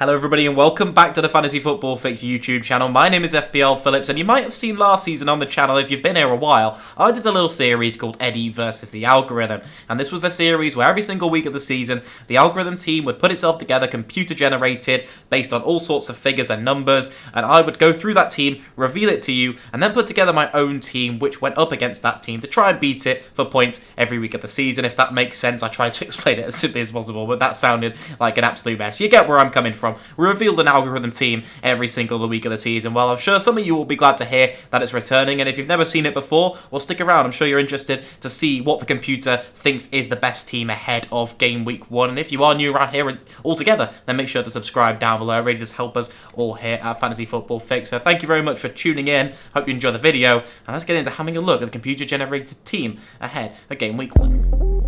Hello everybody and welcome back to the Fantasy Football Fix YouTube channel. My name is FPL Phillips and you might have seen last season on the channel, if you've been here a while, I did a little series called Eddie versus the Algorithm. And this was the series where every single week of the season, the Algorithm team would put itself together, computer generated, based on all sorts of figures and numbers, and I would go through that team, reveal it to you, and then put together my own team which went up against that team to try and beat it for points every week of the season. If that makes sense, I tried to explain it as simply as possible, but that sounded like an absolute mess. You get where I'm coming from. We revealed an Algorithm team every single week of the season. Well, I'm sure some of you will be glad to hear that it's returning, and if you've never seen it before, well, stick around. I'm sure you're interested to see what the computer thinks is the best team ahead of game week 1. And if you are new around here altogether, then make sure to subscribe down below. It really does help us all here at Fantasy Football Fix. So thank you very much for tuning in. Hope you enjoy the video, and let's get into having a look at the computer-generated team ahead of game week 1.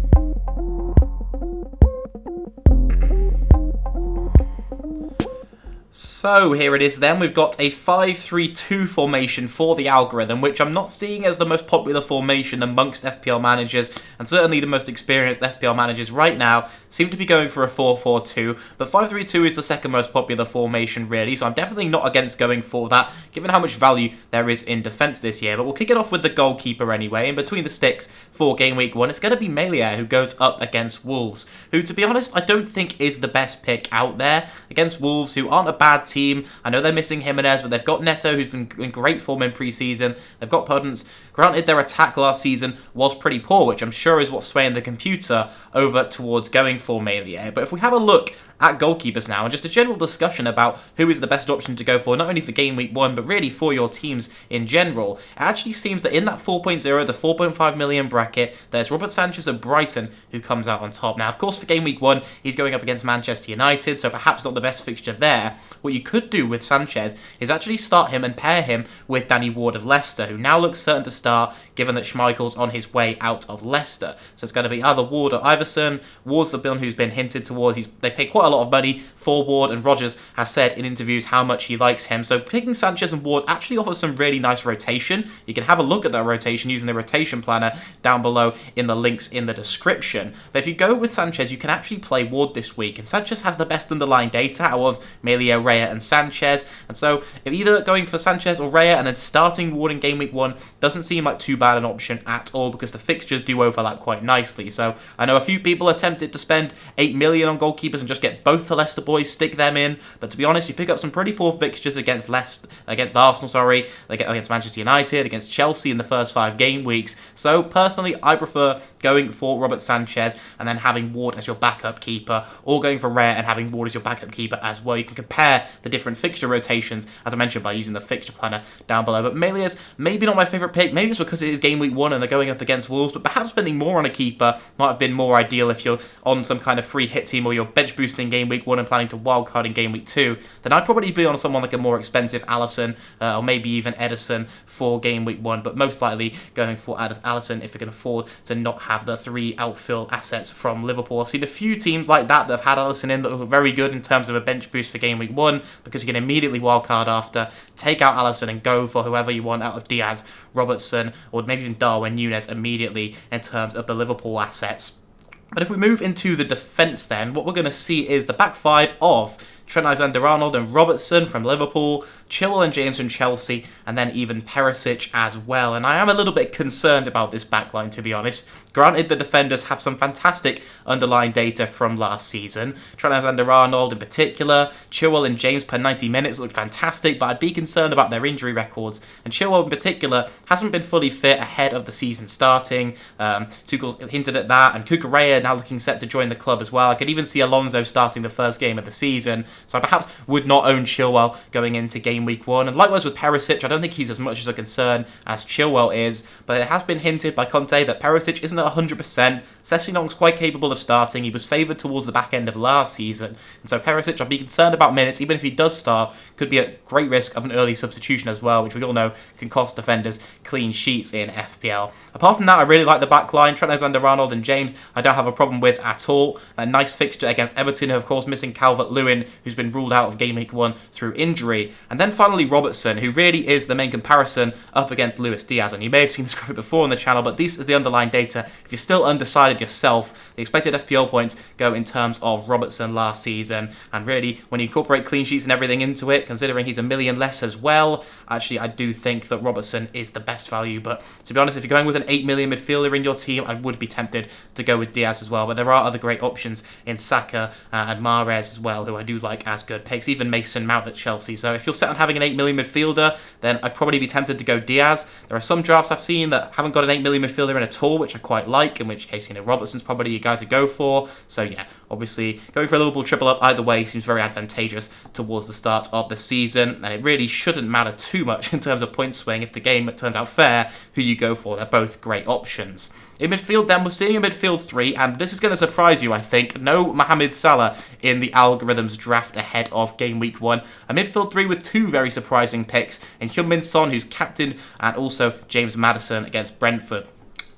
So here it is then, we've got a 5-3-2 formation for the Algorithm, which I'm not seeing as the most popular formation amongst FPL managers, and certainly the most experienced FPL managers right now seem to be going for a 4-4-2, but 5-3-2 is the second most popular formation really, so I'm definitely not against going for that, given how much value there is in defence this year. But we'll kick it off with the goalkeeper anyway, and between the sticks for game week 1, it's going to be Melia, who goes up against Wolves, who, to be honest, I don't think is the best pick out there against Wolves, who aren't a bad team. I know they're missing Jimenez, but they've got Neto, who's been in great form in pre-season. They've got Podence. Granted, their attack last season was pretty poor, which I'm sure is what's swaying the computer over towards going for Melia. But if we have a look at goalkeepers now, and just a general discussion about who is the best option to go for, not only for game week 1, but really for your teams in general, it actually seems that in that 4.0 to 4.5 million bracket, there's Robert Sanchez of Brighton who comes out on top. Now, of course, for game week 1, he's going up against Manchester United, so perhaps not the best fixture there. What you could do with Sanchez is actually start him and pair him with Danny Ward of Leicester, who now looks certain to start, given that Schmeichel's on his way out of Leicester. So it's going to be either Ward or Iverson. Ward's the one who's been hinted towards. They pay quite a lot of money for Ward, and Rodgers has said in interviews how much he likes him. So picking Sanchez and Ward actually offers some really nice rotation. You can have a look at that rotation using the rotation planner down below in the links in the description. But if you go with Sanchez, you can actually play Ward this week, and Sanchez has the best underlying data out of Melia, Raya and Sanchez. And so if either going for Sanchez or Raya and then starting Ward in game week 1 doesn't seem like too bad an option at all, because the fixtures do overlap quite nicely. So I know a few people attempted to spend 8 million on goalkeepers and just get both the Leicester boys, stick them in, but to be honest, you pick up some pretty poor fixtures against Arsenal, against Manchester United, against Chelsea in the first 5 game weeks. So personally, I prefer going for Robert Sanchez and then having Ward as your backup keeper, or going for Rare and having Ward as your backup keeper as well. You can compare the different fixture rotations, as I mentioned, by using the fixture planner down below. But Melia's maybe not my favourite pick. Maybe it's because it is game week 1 and they're going up against Wolves, but perhaps spending more on a keeper might have been more ideal if you're on some kind of free hit team, or you're bench boosting game week 1 and planning to wildcard in game week 2. Then I'd probably be on someone like a more expensive Alisson, or maybe even Ederson for game week 1, but most likely going for Alisson if we can afford to not have the 3 outfield assets from Liverpool. I've seen a few teams like that have had Alisson in that look very good in terms of a bench boost for game week 1, because you can immediately wildcard after, take out Alisson and go for whoever you want out of Diaz, Robertson, or maybe even Darwin Núñez immediately in terms of the Liverpool assets. But if we move into the defence then, what we're going to see is the back 5 of Trent Alexander-Arnold and Robertson from Liverpool, Chilwell and James from Chelsea, and then even Perisic as well. And I am a little bit concerned about this backline, to be honest. Granted, the defenders have some fantastic underlying data from last season. Trent Alexander-Arnold in particular, Chilwell and James per 90 minutes look fantastic, but I'd be concerned about their injury records. And Chilwell in particular hasn't been fully fit ahead of the season starting. Tuchel's hinted at that, and Cucurella now looking set to join the club as well. I could even see Alonso starting the first game of the season. So I perhaps would not own Chilwell going into game week 1. And likewise with Perisic, I don't think he's as much as a concern as Chilwell is. But it has been hinted by Conte that Perisic isn't at 100%. Sessegnong's quite capable of starting. He was favoured towards the back end of last season. And so Perisic, I'd be concerned about minutes. Even if he does start, could be at great risk of an early substitution as well, which we all know can cost defenders clean sheets in FPL. Apart from that, I really like the back line. Trent Alexander-Arnold and James, I don't have a problem with at all. A nice fixture against Everton, who of course missing Calvert-Lewin, who's been ruled out of Game Week 1 through injury. And then finally Robertson, who really is the main comparison up against Luis Diaz. And you may have seen this graphic before on the channel, but this is the underlying data. If you're still undecided yourself, the expected FPL points go in terms of Robertson last season. And really, when you incorporate clean sheets and everything into it, considering he's a million less as well, actually I do think that Robertson is the best value. But to be honest, if you're going with an 8 million midfielder in your team, I would be tempted to go with Diaz as well. But there are other great options in Saka and Mahrez as well, who I do like as good picks, even Mason Mount at Chelsea. So if you're set on having an 8 million midfielder, then I'd probably be tempted to go Diaz. There are some drafts I've seen that haven't got an 8 million midfielder in at all, which I quite like, in which case, Robertson's probably a guy to go for. So yeah, obviously going for a Liverpool triple up either way seems very advantageous towards the start of the season, and it really shouldn't matter too much in terms of point swing if the game turns out fair who you go for. They're both great options. In midfield then, we're seeing a midfield 3, and this is going to surprise you, I think. No Mohamed Salah in the algorithm's draft ahead of Game Week 1. A midfield 3 with 2 very surprising picks in Heung-min Son, who's captain, and also James Maddison against Brentford.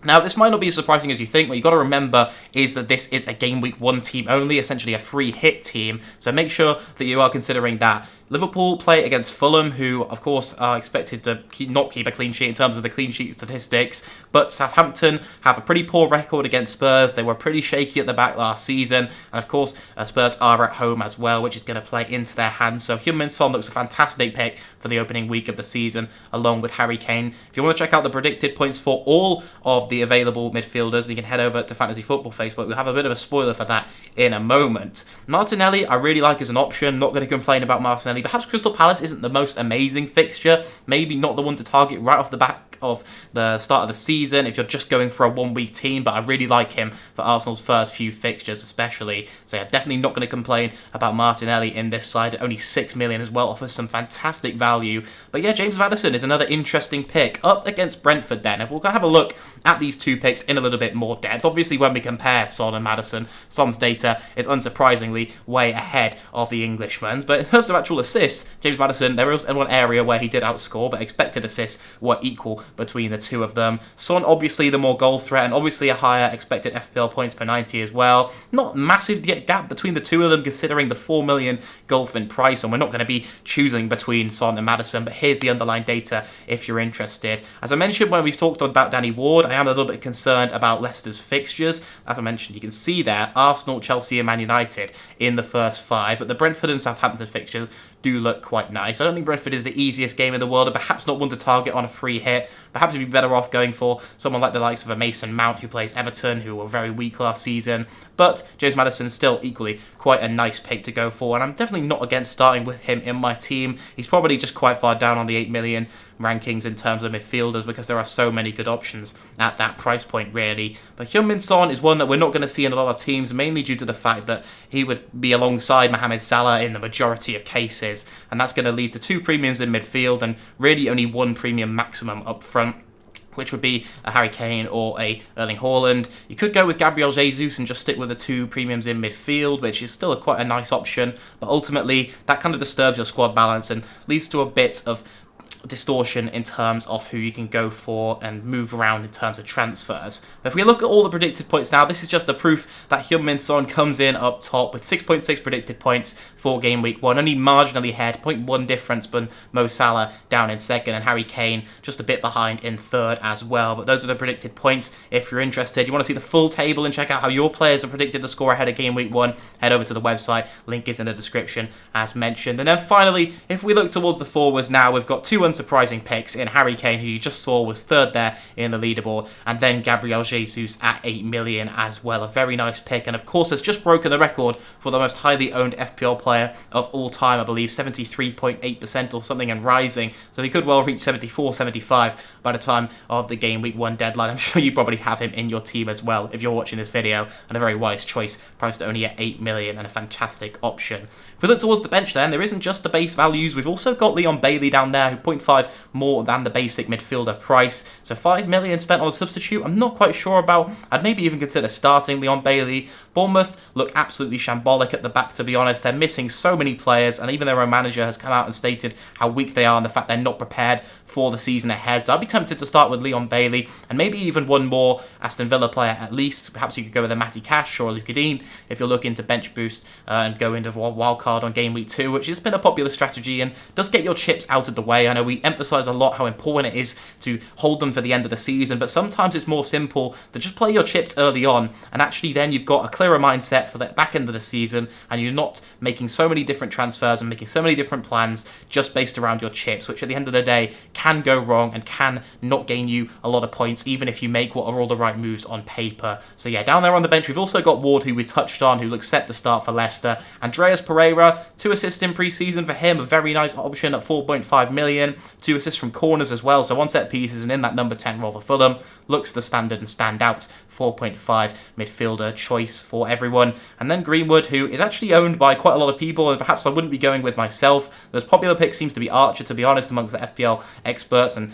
Now, this might not be as surprising as you think. What you've got to remember is that this is a Game Week 1 team only, essentially a free hit team, so make sure that you are considering that. Liverpool play against Fulham, who, of course, are expected to not keep a clean sheet in terms of the clean sheet statistics, but Southampton have a pretty poor record against Spurs. They were pretty shaky at the back last season, and of course, Spurs are at home as well, which is going to play into their hands. So Heung-min Son looks a fantastic pick for the opening week of the season, along with Harry Kane. If you want to check out the predicted points for all of the available midfielders, you can head over to Fantasy Football Facebook. We'll have a bit of a spoiler for that in a moment. Martinelli, I really like as an option. Not going to complain about Martinelli. Perhaps Crystal Palace isn't the most amazing fixture, maybe not the one to target right off the back of the start of the season if you're just going for a 1-week team, but I really like him for Arsenal's first few fixtures especially. So yeah, definitely not going to complain about Martinelli in this side at only 6 million as well, offers some fantastic value. But yeah, James Maddison is another interesting pick up against Brentford then. If we're going to have a look at these two picks in a little bit more depth, obviously when we compare Son and Maddison, Son's data is unsurprisingly way ahead of the Englishman's, but in terms of actual assists, James Maddison, there was one area where he did outscore, but expected assists were equal between the two of them. Son, obviously the more goal threat, and obviously a higher expected FPL points per 90 as well. Not massive gap between the two of them, considering the 4 million golfing price, and we're not going to be choosing between Son and Maddison, but here's the underlying data if you're interested. As I mentioned when we've talked about Danny Ward, I am a little bit concerned about Leicester's fixtures. As I mentioned, you can see there, Arsenal, Chelsea and Man United in the first 5, but the Brentford and Southampton fixtures do look quite nice. I don't think Brentford is the easiest game in the world, and perhaps not one to target on a free hit. Perhaps you'd be better off going for someone like the likes of a Mason Mount, who plays Everton, who were very weak last season. But James Maddison's still equally quite a nice pick to go for, and I'm definitely not against starting with him in my team. He's probably just quite far down on the 8 million rankings in terms of midfielders because there are so many good options at that price point, really. But Heung-min Son is one that we're not going to see in a lot of teams, mainly due to the fact that he would be alongside Mohamed Salah in the majority of cases, and that's going to lead to 2 premiums in midfield and really only 1 premium maximum up front, which would be a Harry Kane or a Erling Haaland. You could go with Gabriel Jesus and just stick with the 2 premiums in midfield, which is still quite a nice option, but ultimately that kind of disturbs your squad balance and leads to a bit of distortion in terms of who you can go for and move around in terms of transfers. But if we look at all the predicted points now, this is just the proof that Heung-min Son comes in up top with 6.6 predicted points for Game Week 1, only marginally ahead, 0.1 difference, but Mo Salah down in second and Harry Kane just a bit behind in third as well. But those are the predicted points. If you're interested, you want to see the full table and check out how your players are predicted to score ahead of Game Week 1, head over to the website, link is in the description as mentioned. And then finally, if we look towards the forwards now, we've got 2 unsurprising picks in Harry Kane, who you just saw was third there in the leaderboard, and then Gabriel Jesus at 8 million as well. A very nice pick, and of course has just broken the record for the most highly owned FPL player of all time, I believe 73.8% or something and rising, so he could well reach 74, 75 by the time of the Game Week 1 deadline. I'm sure you probably have him in your team as well if you're watching this video, and a very wise choice, priced only at 8 million and a fantastic option. If we look towards the bench then, there isn't just the base values, we've also got Leon Bailey down there, who 0.5 more than the basic midfielder price. So 5 million spent on a substitute, I'm not quite sure about. I'd maybe even consider starting Leon Bailey. Bournemouth look absolutely shambolic at the back, to be honest. They're missing so many players, and even their own manager has come out and stated how weak they are and the fact they're not prepared for the season ahead. So I'd be tempted to start with Leon Bailey and maybe even one more Aston Villa player at least. Perhaps you could go with a Matty Cash or a Luka Dean if you're looking to bench boost and go into wild card on game week 2, which has been a popular strategy and does get your chips out of the way. I know we emphasise a lot how important it is to hold them for the end of the season, but sometimes it's more simple to just play your chips early on, and actually then you've got a clearer mindset for the back end of the season, and you're not making so many different transfers and making so many different plans just based around your chips, which at the end of the day can go wrong and can not gain you a lot of points, even if you make what are all the right moves on paper. So yeah, down there on the bench, we've also got Ward, who we touched on, who looks set to start for Leicester. Andreas Pereira, 2 assists in pre-season for him, a very nice option at 4.5 million. 2 assists from corners as well, so 1 set pieces and in that number 10 role for Fulham. Looks the standard and stand out. 4.5 midfielder choice for everyone. And then Greenwood, who is actually owned by quite a lot of people, and perhaps I wouldn't be going with myself. The most popular pick seems to be Archer, to be honest, amongst the FPL experts and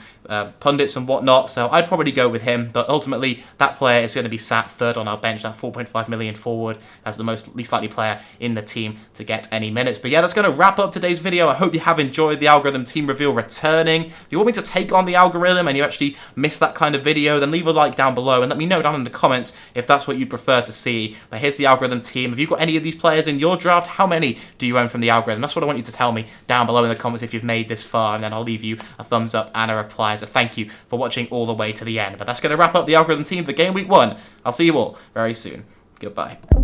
pundits and whatnot, so I'd probably go with him, but ultimately that player is going to be sat third on our bench, that 4.5 million forward, as the least likely player in the team to get any minutes. But yeah, that's going to wrap up today's video. I hope you have enjoyed the algorithm team reveal returning. If you want me to take on the algorithm and you actually miss that kind of video, then leave a like down below and let me know down in the comments if that's what you'd prefer to see. But here's the algorithm team. Have you got any of these players in your draft? How many do you own from the algorithm? That's what I want you to tell me down below in the comments if you've made this far, and then I'll leave you a thumbs up and a reply. So thank you for watching all the way to the end. But that's going to wrap up the algorithm team for game week 1. I'll see you all very soon. Goodbye.